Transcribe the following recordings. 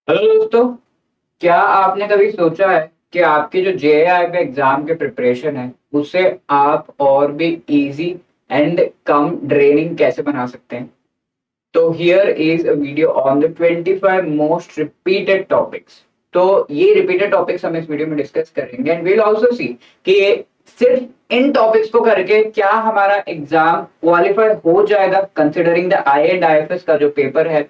Hello दोस्तों, क्या आपने कभी सोचा है कि आपकी जो जेआई के एग्जाम के प्रिपरेशन है उसे आप और भी इजी एंड कम ड्रेनिंग कैसे बना सकते हैं? तो here is a video on the 25 most repeated topics. तो ये रिपीटेड टॉपिक्स हम इस वीडियो में डिस्कस करेंगे एंड वील आल्सो सी कि सिर्फ इन टॉपिक्स को करके क्या हमारा एग्जाम क्वालिफाई हो जाएगा considering the I and IFS का जो पेपर है।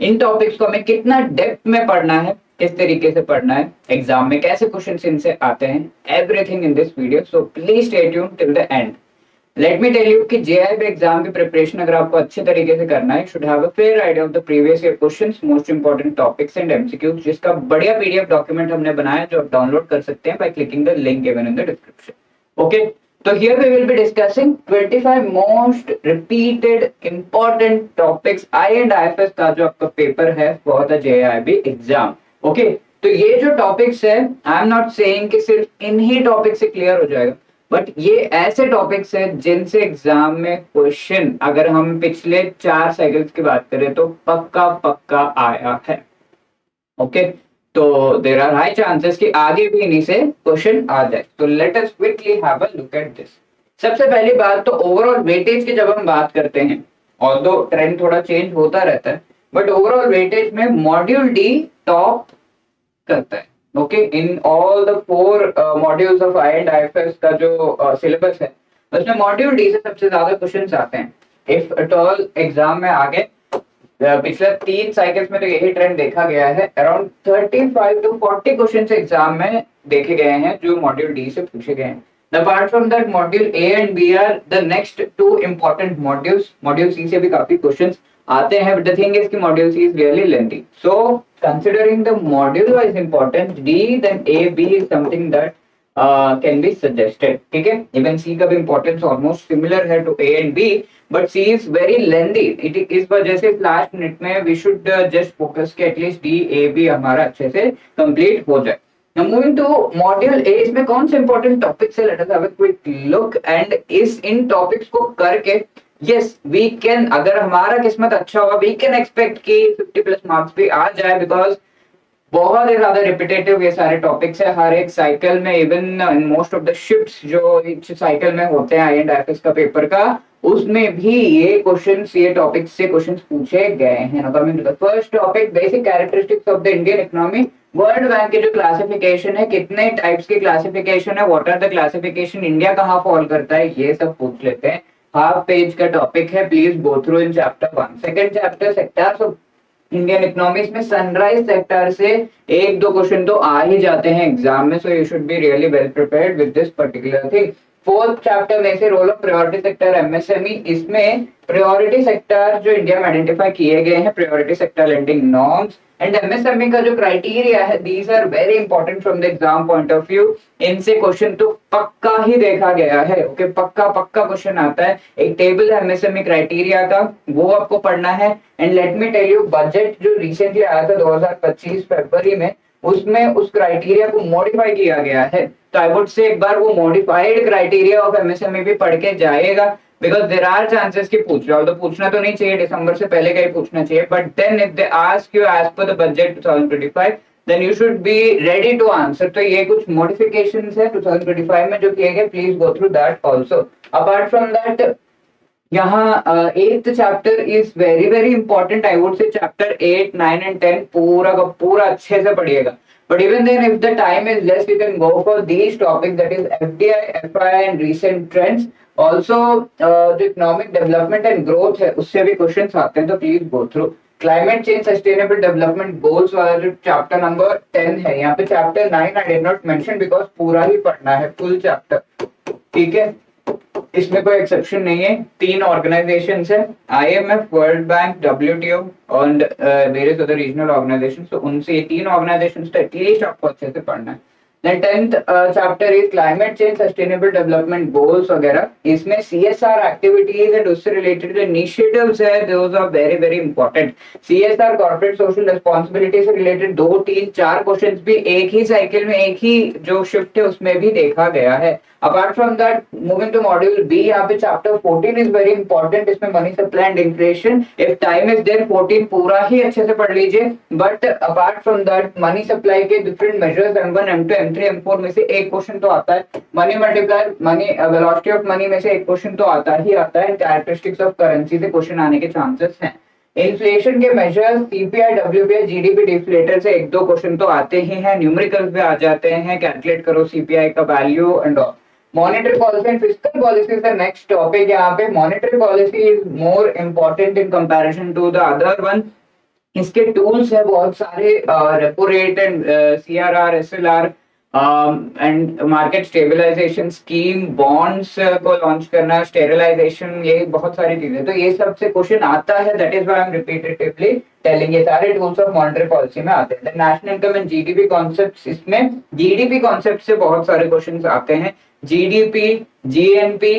इन टॉपिक्स को हमें कितना डेप्थ में पढ़ना है, किस तरीके से पढ़ना है, एग्जाम में कैसे क्वेश्चन इनसे आते हैं, everything in this video. So please stay tune till the end. Let me tell you कि जेआईबी एग्जाम की प्रिपरेशन अगर आपको अच्छे तरीके से करना है, should have a fair idea of the previous year questions, most important topics and MCQs, जिसका बढ़िया पीडीएफ डॉक्यूमेंट हमने बनाया है जो आप डाउनलोड कर सकते हैं by clicking the link given in the description. Okay, तो here we will be discussing 25 most repeated important topics I and IFS का जो आपका पेपर है for the JAIIB exam. Okay, तो ये जो टॉपिक्स है, आई एम नॉट सेइंग कि सिर्फ इन्हीं टॉपिक से क्लियर हो जाएगा, बट ये ऐसे टॉपिक्स हैं जिनसे एग्जाम में क्वेश्चन, अगर हम पिछले 4 साइकिल्स की बात करें तो पक्का पक्का आया है। ओके, तो देर आर हाई चांसेस कि आगे भी इन्हीं से क्वेश्चन आ जाए। तो let us quickly have a look at this. सबसे पहली बात तो ओवरऑल वेटेज की जब हम बात करते हैं, ऑल्दो ट्रेंड थोड़ा चेंज होता रहता है, बट ओवरऑल वेटेज में मॉड्यूल डी टॉप करता है। Okay, in all the 4 modules of I and IFS का जो सिलेबस है उसमें मॉड्यूल डी से सबसे ज्यादा क्वेश्चन आते हैं। इफ एट ऑल एग्जाम में आगे पिछले 3 साइकिल्स में तो यही ट्रेंड देखा गया है, अराउंड 35 to 40 क्वेश्चन एग्जाम में देखे गए हैं जो मॉड्यूल डी से पूछे गए हैं। Apart from that module A and B are the next 2 important modules. Module C से भी काफी क्वेश्चंस आते हैं, बट द थिंग इज कि module C is really lengthy, so considering the module wise importance D, then A B is something that can be suggested. ठीक है, even C का भी इंपॉर्टेंस ऑलमोस्ट सिमिलर है to A and B, but C is very lengthy. It इस वजह से last minute में we should just focus के एटलीस्ट डी ए बी हमारा अच्छे से कंप्लीट हो जाए। Now moving to module A, इसमें कौन से इंपॉर्टेंट टॉपिक्स है, let us have a quick look and इस इन टॉपिक्स को करके यस वी कैन, अगर हमारा किस्मत अच्छा होगा, वी कैन एक्सपेक्ट कि 50+ मार्क्स भी आ जाए, बिकॉज बहुत ही ज्यादा रिपीटेटिव ये सारे टॉपिक्स है हर एक साइकिल में। Even in most of the shifts जो इस साइकिल में होते हैं आई एंड एफ का पेपर का, उसमें भी ये क्वेश्चंस, ये टॉपिक से क्वेश्चंस पूछे गए हैं। Now coming to the first topic, basic characteristics of the Indian economy. World bank के जो क्लासिफिकेशन है, कितने टाइप्स की क्लासिफिकेशन है, what are the classification, India कहाँ फॉल करता है, ये सब पूछ लेते हैं। हाफ पेज का टॉपिक है, please go through in chapter 1। Second chapter, sectors of Indian economics में सनराइज सेक्टर से 1-2 क्वेश्चन तो आ ही जाते हैं एग्जाम में, so you should be really well prepared with this particular thing. Fourth chapter में से role of priority sector MSME, इसमें priority sector जो इंडिया में आइडेंटिफाई किए गए हैं, priority sector lending norms and MSME का जो क्राइटेरिया है, these are very important from the exam point of view. इनसे क्वेश्चन तो पक्का ही देखा गया है। ओके, पक्का पक्का क्वेश्चन आता है। एक टेबल है एमएसएमई क्राइटेरिया का, वो आपको पढ़ना है। And let me tell you, budget जो रिसेंटली आया था 2025 फरवरी में, उसमें उस क्राइटेरिया को मॉडिफाई किया गया है। तो आई वुड से एक बार वो मॉडिफाइड क्राइटेरिया ऑफ एमएसएमई भी पढ़ के जाएगा, बिकॉज देर आर चांसेस कि पूछ रहा हो, तो पूछना तो नहीं चाहिए, दिसंबर से पहले का ही पूछना चाहिए, but then if they ask you as per the budget 2025, then you should be ready to answer. तो ये कुछ मॉडिफिकेशंस है 2025 में जो किए गए, please go through that also. Apart from that, यहाँ eighth chapter is very very important. I would say chapter 8, 9 and 10 पूरा का पूरा अच्छे से पढ़िएगा। But even then if the time is less, you can go for these topic, that is FDI, FI and recent trends. Also जो economic development and growth है, उससे भी क्वेश्चन आते हैं, तो please go through. Climate change sustainable development goals वाला जो chapter number 10 है, यहाँ पे chapter 9 I did not mention because पूरा ही पढ़ना है, फुल चैप्टर। ठीक है, इसमें कोई एक्सेप्शन नहीं है। 3 ऑर्गेनाइजेशंस है, आईएमएफ, वर्ल्ड बैंक, डब्ल्यूटीओ और वेरियस अदर रीजनल ऑर्गेनाइजेशंस। तो उनसे ये 3 ऑर्गेनाइजेशंस तो एटलीस्ट आपको अच्छे से पढ़ना है। Then 10th chapter is climate change sustainable development goals वगैरह, इसमें सीएसआर एक्टिविटीज एंड उससे रिलेटेड जो इनिशिएटिव्स है those are very very important. CSR corporate social responsibility से रिलेटेड 2 3 4 क्वेश्चंस भी एक ही साइकिल में एक ही जो शिफ्ट है उसमें भी देखा गया है। Apart from that moving to module B, यहाँ पे चैप्टर 14 इज वेरी इंपॉर्टेंट, इसमें money supply and inflation, if time is there 14 पूरा ही अच्छे से पढ़ लीजिए। But apart from that money supply के different measures M1 M2 M3 M4 में से एक क्वेश्चन तो आता है, money multiplier money velocity of money में से एक क्वेश्चन तो आता ही आता है, कैरेक्टरिस्टिक्स ऑफ करेंसी से क्वेश्चन आने के चांसेस हैं। इन्फ्लेशन के measures CPI WPI GDP deflator से एक दो क्वेश्चन तो आते ही हैं, न्यूमेरिकल्स भी आ जाते हैं, कैलकुलेट करो सीपीआई का value and all. Monetary policy and fiscal policy is the next topic. यहाँ पे monetary policy is more important in comparison to the other one. इसके टूल्स है बहुत सारे, repo rate and CRR SLR and market stabilisation scheme, bonds को launch करना, sterilisation, ये बहुत सारी चीजें, तो ये सब से क्वेश्चन आता है। That is why I am repetitively telling, ये सारे टूल्स ऑफ मॉनेटरी पॉलिसी में आते हैं। National income and GDP concepts, इसमें जीडीपी कॉन्सेप्ट से बहुत सारे क्वेश्चंस आते हैं। जीडीपी, जीएनपी,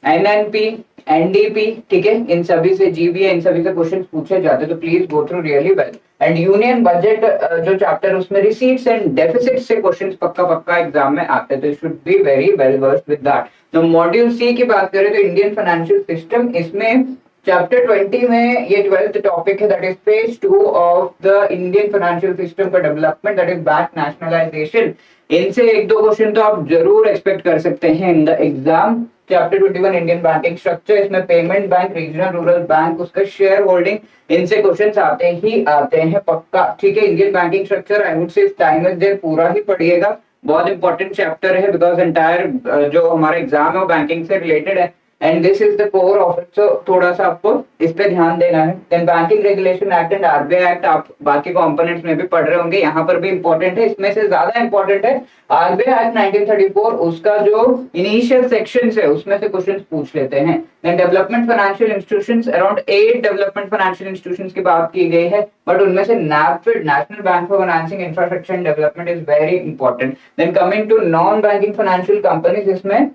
एनएनपी, एनडीपी, ठीक है, इन सभी से जीबी इन सभी से क्वेश्चंस पूछे जाते हैं, तो please go through really well. And union budget जो चैप्टर, उसमें रिसीट्स एंड डेफिसिट से क्वेश्चंस पक्का पक्का एग्जाम में आते हैं, तो you should be very well versed with that. तो मॉड्यूल सी की बात करें तो इंडियन फाइनेंशियल सिस्टम, इसमें चैप्टर 20 में ये 12th टॉपिक है, that is phase 2 of the Indian financial system का development, that is bank nationalisation. इनसे एक दो क्वेश्चन तो आप जरूर एक्सपेक्ट कर सकते हैं in the exam. Chapter 21 Indian banking structure, इसमें payment bank, regional rural bank, उसका शेयर होल्डिंग, इनसे क्वेश्चंस आते ही आते हैं पक्का, ठीक है। Indian banking structure I would say time is there पूरा ही पढ़िएगा, बहुत इंपॉर्टेंट चैप्टर है, बिकॉज एंटायर जो हमारा एग्जाम है वो बैंकिंग से रिलेटेड है and this is the core of it, so थोड़ा सा आपको इस पे ध्यान देना है। Then banking regulation act and RBI act, आप बाकी कंपोनेंट्स में भी पढ़ रहे होंगे, यहाँ पर भी इंपॉर्टेंट है, इसमें से ज्यादा इंपॉर्टेंट है आरबीआई एक्ट 1934, उसका जो इनिशियल सेक्शंस है उसमें से क्वेश्चंस पूछ लेते हैं। Then development financial institutions, around 8 development financial institutions की बात की गई है, बट उनमें से NaBFID, national bank for financing infrastructure and development, is very important. Then coming to non banking financial companies, इसमें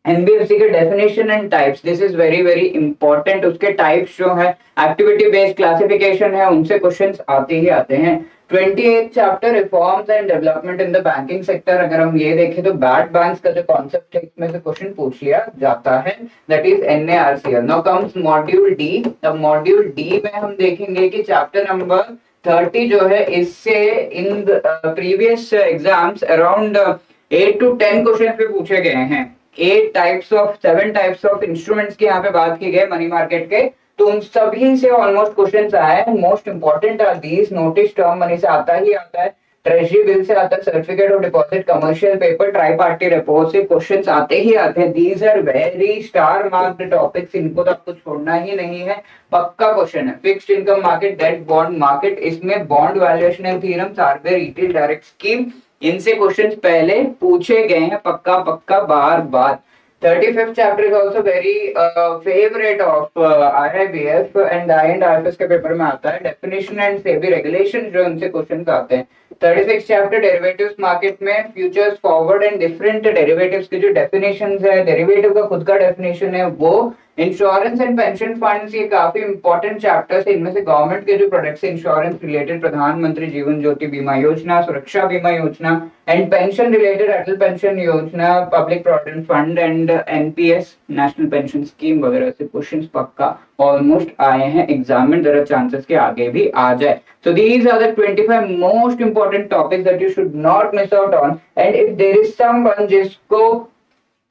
एनबीएफसी के definition and types, this is very very important, उसके टाइप्स जो है एक्टिविटी बेस्ड क्लासिफिकेशन है, उनसे questions आते ही आते हैं। 28th chapter reforms and development in the banking sector, अगर हम ये देखें तो बैड बैंक्स का जो कॉन्सेप्ट है इसमें से क्वेश्चन पूछ लिया जाता है, that is NARCL. Now comes module D. अब मॉड्यूल डी में हम देखेंगे कि चैप्टर नंबर 30 जो है, इससे in previous exams around 8 to 10 question पे पूछे गए हैं। 7 टाइप्स ऑफ इंस्ट्रूमेंट्स की यहाँ पे बात की गई मनी मार्केट के, तो उन सभी से ऑलमोस्ट क्वेश्चंस आए हैं। Most important are these, notice term money से आता ही आता है, ट्रेजरी बिल से आता है, certificate of deposit, commercial paper, tri party repo से क्वेश्चंस आते ही आते हैं। These are very star marked topics, इनको तो आपको छोड़ना ही नहीं है, पक्का क्वेश्चन है। Fixed income market, debt bond market, इसमें bond valuation and theorems, RBI retail direct scheme, इनसे क्वेश्चंस पहले पूछे गए हैं पक्का पक्का बार बार। 35th chapter is also very favorite of IIBF and IFS के पेपर में आता है, डेफिनेशन एंड सेबी रेगुलेशन जो उनसे क्वेश्चंस आते हैं। 36th चैप्टर डेरिवेटिव्स मार्केट में futures, forward and different derivatives के जो डेफिनेशंस है, डेरिवेटिव का खुद का डेफिनेशन है वो। इंश्योरेंस एंड पेंशन फंड्स, ये काफी इंपॉर्टेंट चैप्टर्स है, इनमें से गवर्नमेंट के जो प्रोडक्ट्स इंश्योरेंस रिलेटेड, प्रधानमंत्री जीवन ज्योति बीमा योजना, सुरक्षा बीमा योजना and pension related, Atal pension योजना, public provident fund and NPS, national pension scheme वगैरह से क्वेश्चंस पक्का ऑलमोस्ट आए हैं एग्जाम में, जरा चांसेस के आगे भी आ जाए। So these are the 25 most important topics that you should not miss out on, and if there is someone जिसको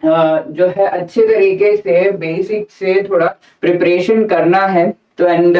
जो है अच्छे तरीके से बेसिक से थोड़ा प्रिपरेशन करना है, तो एंड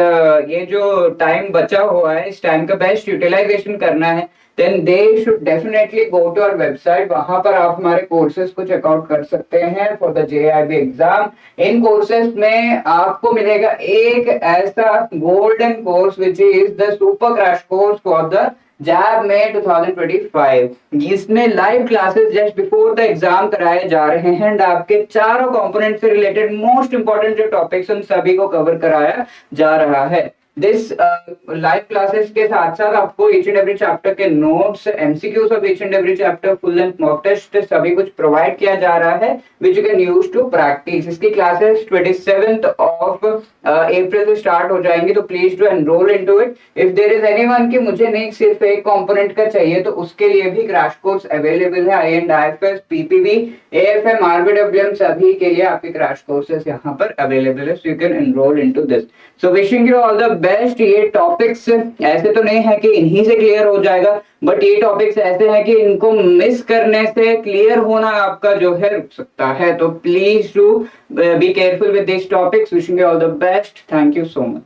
ये जो टाइम बचा हुआ है इस टाइम का बेस्ट यूटिलाइजेशन करना है, then they should definitely go to our website, वहां पर आप हमारे कोर्सेज को चेकआउट कर सकते हैं फॉर द जेआईबी एग्जाम। इन कोर्सेज में आपको मिलेगा एक ऐसा golden course which is the super crash course for the JAIIB में 2025, जिसमें live classes just before the exam कराए जा रहे हैं एंड आपके चारों कंपोनेंट से रिलेटेड मोस्ट इंपॉर्टेंट जो टॉपिक्स उन सभी को कवर कराया जा रहा है। दिस लाइव क्लासेस के साथ साथ आपको ईच एंड एवरी चैप्टर के notes, MCQs of each and every chapter, full length mock test सभी कुछ प्रोवाइड किया जा रहा है which you can use to practise. इसकी क्लासेस 27th ऑफ अप्रैल से स्टार्ट हो जाएंगी, तो please do enrol into it. If there is anyone कि मुझे नहीं सिर्फ एक कंपोनेंट का चाहिए, तो उसके लिए भी क्रैश कोर्स अवेलेबल है। INDIFS, PPB, AFM, RBWM सभी के लिए आपके क्रैश कोर्सेज यहाँ पर अवेलेबल है, so you can enrol into this. So wishing you all the best. ये टॉपिक्स ऐसे तो नहीं है कि इन्हीं से क्लियर हो जाएगा, बट ये टॉपिक्स ऐसे हैं कि इनको मिस करने से क्लियर होना आपका जो है रुक सकता है। तो please do be careful with this topics. Wishing you all the best. Thank you so much.